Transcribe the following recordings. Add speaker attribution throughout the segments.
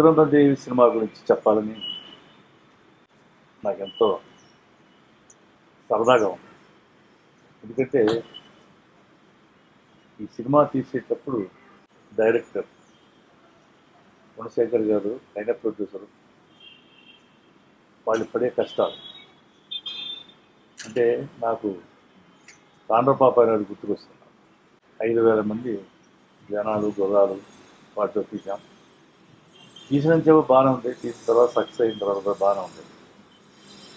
Speaker 1: Rudramadevi cinema గురించి చెప్పాలని నాకెంతో సరదాగా ఉంది. ఎందుకంటే ఈ సినిమా తీసేటప్పుడు డైరెక్టర్ గుణశేఖర్ గారు, అయిన ప్రొడ్యూసరు వాళ్ళు పడే కష్టాలు అంటే నాకు తాండ్రపాప నాయుడు గుర్తుకొస్తున్నారు. 5,000 మంది జనాలు, గుర్రాలు వాటితో తీసాం. తీసినంచేమో బాగానే ఉంది, తీసిన తర్వాత సక్సెస్ అయిన తర్వాత బాగానే ఉంది.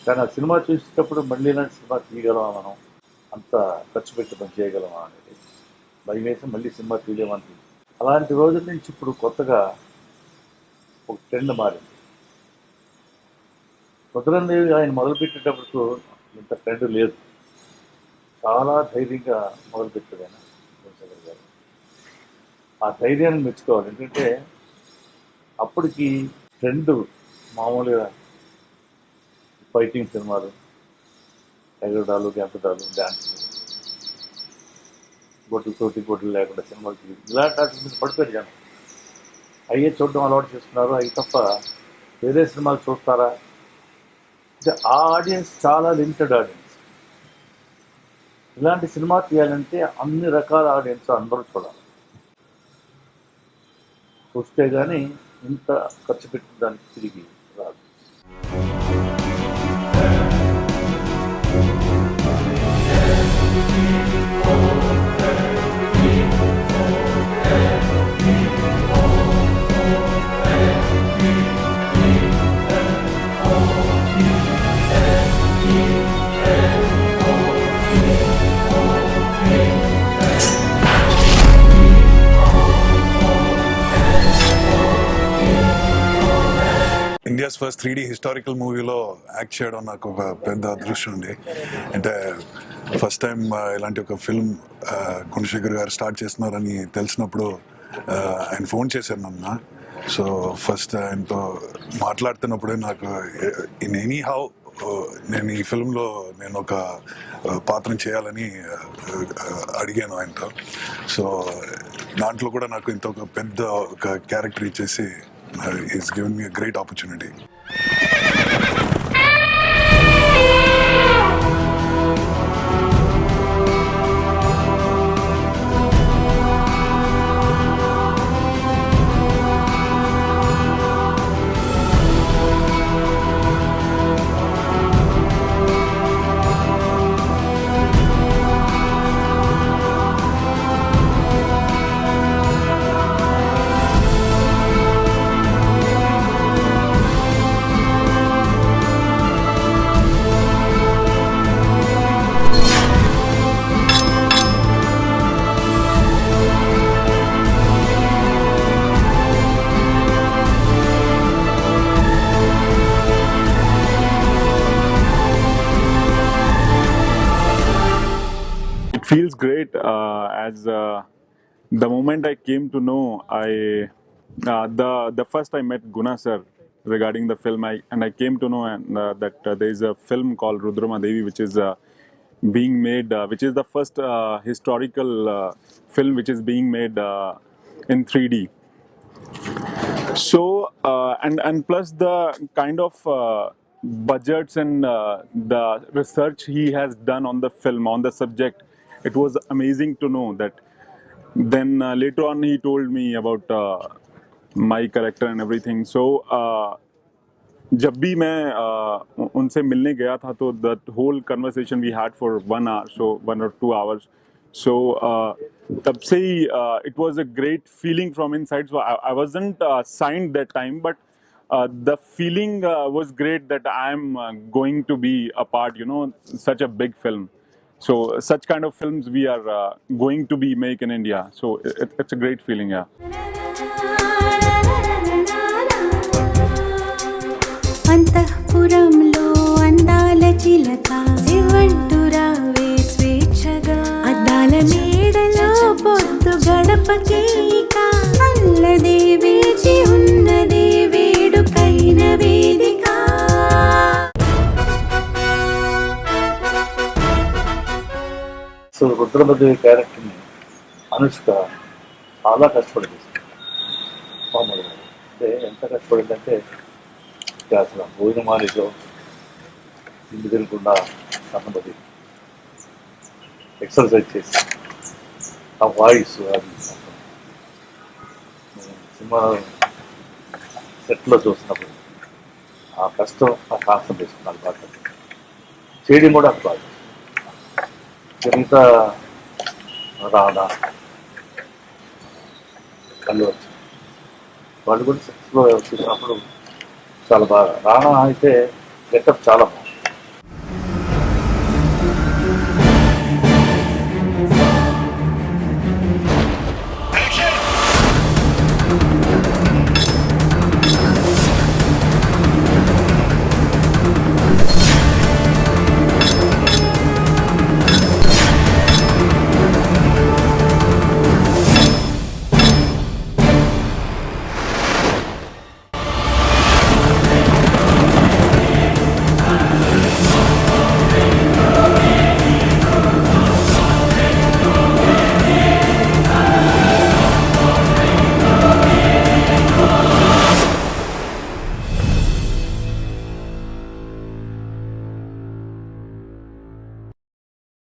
Speaker 1: కానీ ఆ సినిమా చూసేటప్పుడు మళ్ళీ ఇలాంటి సినిమా తీయగలమా, మనం అంత ఖర్చు పెట్టి పని చేయగలమా అనేది భయం వేసి మళ్ళీ సినిమా తీయలేమని. అలాంటి రోజుల నుంచి ఇప్పుడు కొత్తగా ఒక ట్రెండ్ మారింది. రుద్రమదేవి ఆయన మొదలుపెట్టేటప్పుడు ఇంత ట్రెండ్ లేదు. చాలా ధైర్యంగా మొదలుపెట్టాడు ఆయన గుణశేఖర్ గారు. ఆ ధైర్యాన్ని మెచ్చుకోవాలి. ఎందుకంటే అప్పటికి ట్రెండ్ మామూలుగా ఫైటింగ్ సినిమాలు, ఎగరడాలు, గెంతడాలు, డ్యాన్సులు, గొడ్లు లేకుండా సినిమాలు తీయడం, ఇలాంటి వాటి మీద పడిపోయారు జనం. అయ్యే చూడడం అలవాటు చేస్తున్నారు. అవి తప్ప వేరే సినిమాలు చూస్తారా అంటే ఆ ఆడియన్స్ చాలా లిమిటెడ్ ఆడియన్స్. ఇలాంటి సినిమా తీయాలంటే అన్ని రకాల ఆడియన్స్ అందరూ చూడాలి. చూస్తే కానీ ఇంత ఖర్చు పెట్టిన దానికి తిరిగి రాదు.
Speaker 2: ఇండియాస్ ఫస్ట్ 3D హిస్టారికల్ మూవీలో యాక్ట్ చేయడం నాకు ఒక పెద్ద అదృష్టం అండి. అంటే ఫస్ట్ టైం ఇలాంటి ఒక ఫిల్మ్ గుణశేఖర్ గారు స్టార్ట్ చేస్తున్నారని తెలిసినప్పుడు ఆయన ఫోన్ చేశారు నన్ను. సో ఫస్ట్ ఆయనతో మాట్లాడుతున్నప్పుడే నాకు ఇన్ ఎనీ హౌ నేను ఈ ఫిల్మ్లో నేను ఒక పాత్రను చేయాలని అడిగాను ఆయనతో. సో దాంట్లో కూడా నాకు ఇంత ఒక పెద్ద ఒక క్యారెక్టర్ ఇచ్చేసి he's given me a great opportunity.
Speaker 3: Feels great as the moment I came to know the first I met Guna sir regarding the film, I came to know that there is a film called Rudramadevi which is being made, which is the first historical film which is being made in 3D. So and plus the kind of budgets and the research he has done on the film, on the subject, it was amazing to know that. Then later on he told me about my character and everything. So जब भी मैं उनसे मिलने गया था तो that whole conversation we had for 1 hour, so 1 or 2 hours. So तब से ही it was a great feeling from inside. So I wasn't signed that time, but the feeling was great that I am going to be a part, such a big film. So such kind of films we are going to be make in India. So it's a great feeling, yeah.
Speaker 4: అంతఃపురంలో అందాల చిలక శివంటురావే స్వేచ్ఛగా అద్దాల మేడలో పొద్దు గడపకేక అల్లదే వేచి ఉన్నదే వేడుకైన వేదిక.
Speaker 1: So Rudramadevi క్యారెక్టర్ని అనుష్క చాలా కష్టపడి తీసుకుంది. మామూలుగా అంటే ఎంత కష్టపడిందంటే ఇంకా అసలు భోజనం మానేసో ఇంటి తినకుండా కన్నబడి ఎక్సర్సైజ్ చేసి ఆ వాయిస్ అది సినిమా సెట్లో చూసినప్పుడు ఆ కష్టం ఆ కాన్సన్ట్రేషన్ నాకు బాగా చేయడం కూడా అంత బాగా మిగతా రాధా కళ్ళు వచ్చి వాళ్ళు కూడా సెక్స్లో చూసినప్పుడు చాలా బాగా రాణా అయితే గెటప్ చాలా బాగుంది.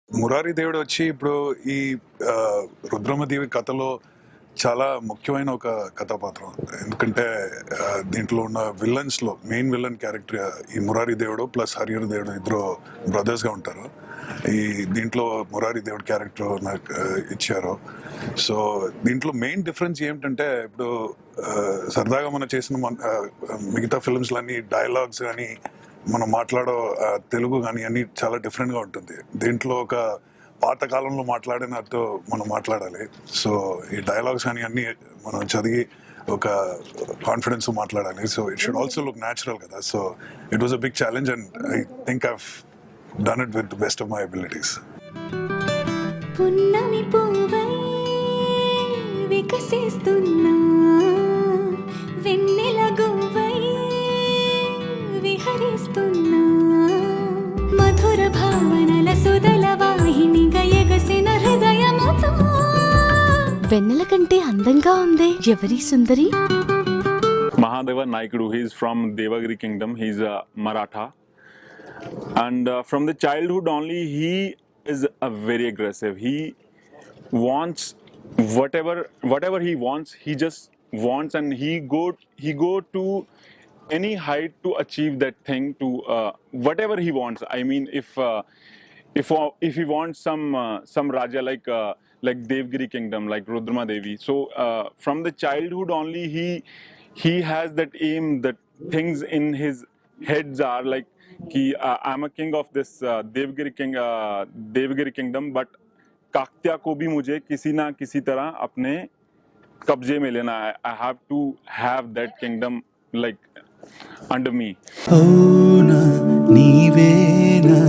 Speaker 2: మురారి దేవుడు వచ్చి ఇప్పుడు ఈ ఆ, రుద్రమదేవి కథలో చాలా ముఖ్యమైన ఒక కథాపాత్రం. ఎందుకంటే దీంట్లో ఉన్న విలన్స్లో మెయిన్ విలన్ క్యారెక్టర్ ఈ మురారి దేవుడు ప్లస్ హరిహర దేవుడు ఇద్దరు బ్రదర్స్గా ఉంటారు. ఈ దీంట్లో మురారి దేవుడు క్యారెక్టర్ నాకు ఇచ్చారు. సో దీంట్లో మెయిన్ డిఫరెన్స్ ఏమిటంటే ఇప్పుడు సరదాగా మనం చేసిన మిగతా ఫిల్మ్స్లన్నీ డైలాగ్స్ కానీ మనం మాట్లాడో తెలుగు కానీ అన్నీ చాలా డిఫరెంట్గా ఉంటుంది. దీంట్లో ఒక పాతకాలంలో మాట్లాడినట్టు మనం మాట్లాడాలి. సో ఈ డైలాగ్స్ కానీ అన్నీ మనం చదివి ఒక కాన్ఫిడెన్స్ మాట్లాడాలి. So it should also look natural కదా. So it was a big challenge and I think I've done it with the best of my abilities.
Speaker 4: పున్నమి పూవై వికసిస్తున్నా వెన్నెల గువ్వై విహరిస్తున్నా మధుర భావనల సుదల వాహినిగా ఎగసిన హృదయముతో వెన్నెల కంటే అందంగా ఉంది ఎవరి సుందరి.
Speaker 3: Mahadeva Naikudu, he is from Devagiri Kingdom. He's a Maratha. And from the childhood only, he is a very aggressive. He wants whatever he wants. He just wants, and he go to any height to achieve that thing. To whatever he wants. I mean, if he wants some Raja like Devgiri Kingdom, like Rudrama Devi. So from the childhood only, he has that aim, that things in his heads are like I'm a king of this Devgiri Kingdom, but काकत्या को भी मुझे किसी ना किसी तरह अपने कब्जे में लेना है. I have to have that kingdom like under me.
Speaker 5: అవునా నీవేనా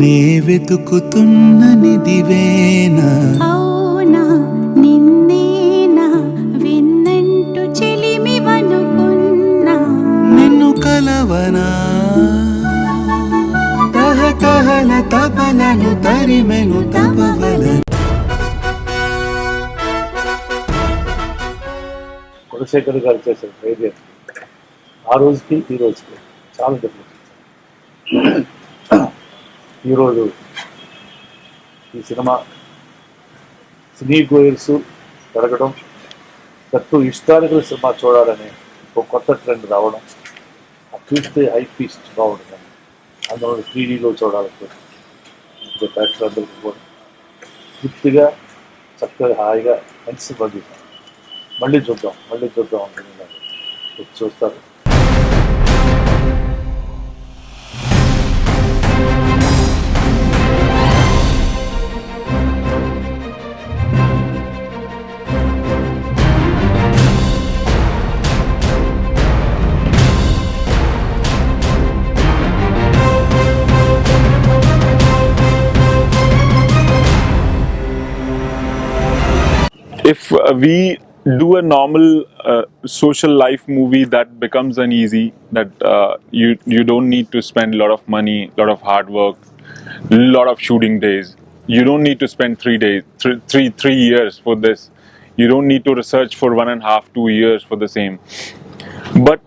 Speaker 5: నే వెతుకుతున్న నిదివేనా
Speaker 4: అవునా నిన్నేనా విన్నంటూ చెలిమివనుకున్నా
Speaker 5: నిన్ను కలవనా తహతహల తపలను తరిమెను తపవల
Speaker 1: గుణశేఖర్ గారు చేసిన ధైర్యం ఆ రోజుకి ఈ రోజుకి చాలా డిఫరెన్స్. ఈరోజు ఈ సినీ గోయర్స్ పెరగడం, తట్టు హిస్టారికల్ సినిమా చూడాలని ఒక కొత్త ట్రెండ్ రావడం, అది చూస్తే హై ఫీస్ట్ బాగుంటుందని అందులో 3Dలో చూడాలనుకుంటున్నాను. ప్రేక్షకులందరికీ కూడా తృప్తిగా చక్కగా హాయిగా మంచి పంపిస్తాను. మళ్ళీ చూద్దాం అనుకుంటున్నాను. చూస్తారు.
Speaker 3: If we do a normal social life movie, that becomes uneasy, that you don't need to spend a lot of money, a lot of hard work, a lot of shooting days. You don't need to spend 3 years for this. You don't need to research for 1.5-2 years for the same. But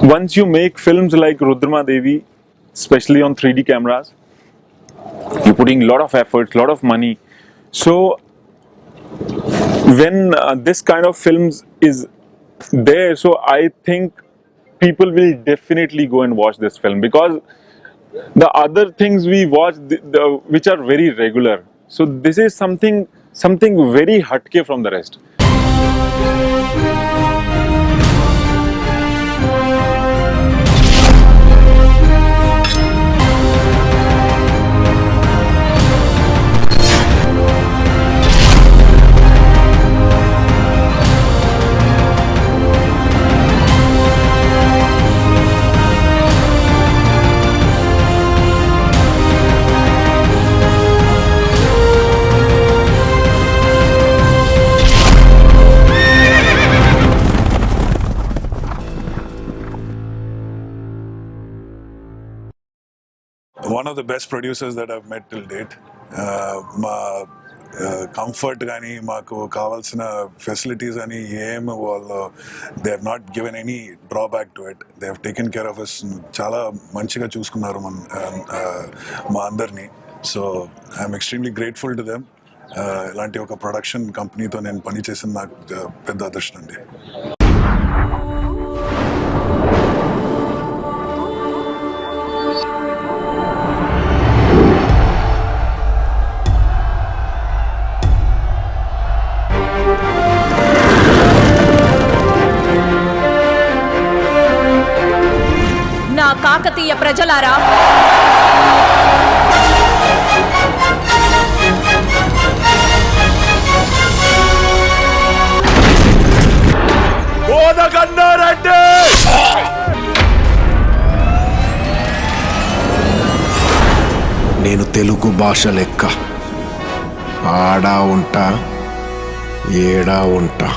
Speaker 3: once you make films like Rudrama Devi, especially on 3D cameras, you're putting a lot of efforts, a lot of money. So when this kind of films is there, so I think people will definitely go and watch this film, because the other things we watch, which are very regular. So this is something very hatke from the rest.
Speaker 2: One of the best producers that I've met till date. మా comfort కానీ మాకు కావాల్సిన facilities అని ఏమి వాళ్ళు they have not given any drawback to it. They have taken care of us. చాలా మంచిగా చూసుకున్నారు మా అందరినీ. So I'm extremely grateful to them. ఇలాంటి ఒక ప్రొడక్షన్ కంపెనీతో నేను పనిచేసిన నాకు పెద్ద అదృష్టం అండి.
Speaker 6: కాకతీయ ప్రజలారా,
Speaker 7: నేను తెలుగు భాష లెక్క ఆడా ఉంటా ఏడా ఉంటా.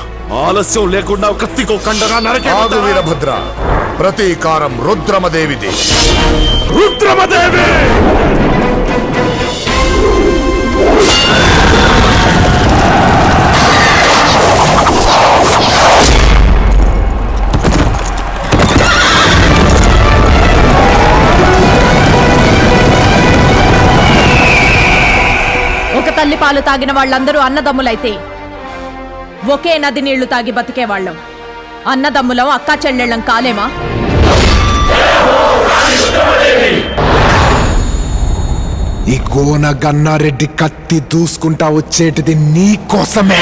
Speaker 8: ఆలస్యం లేకుండా కత్తికో కండగా నరకే.
Speaker 9: వీరభద్ర, ప్రతీకారం రుద్రమదేవిది.
Speaker 8: రుద్రమదేవి
Speaker 6: ఒక తల్లి పాలు తాగిన వాళ్ళందరూ అన్నదమ్ములైతే ఒకే నది నీళ్లు తాగి బతికేవాళ్ళం. అన్నదమ్ములం అక్కా చెల్లెళ్ళం కాలేమా?
Speaker 7: ఈ గోన గన్నారెడ్డి కత్తి దూసుకుంటా వచ్చేటిది నీ కోసమే.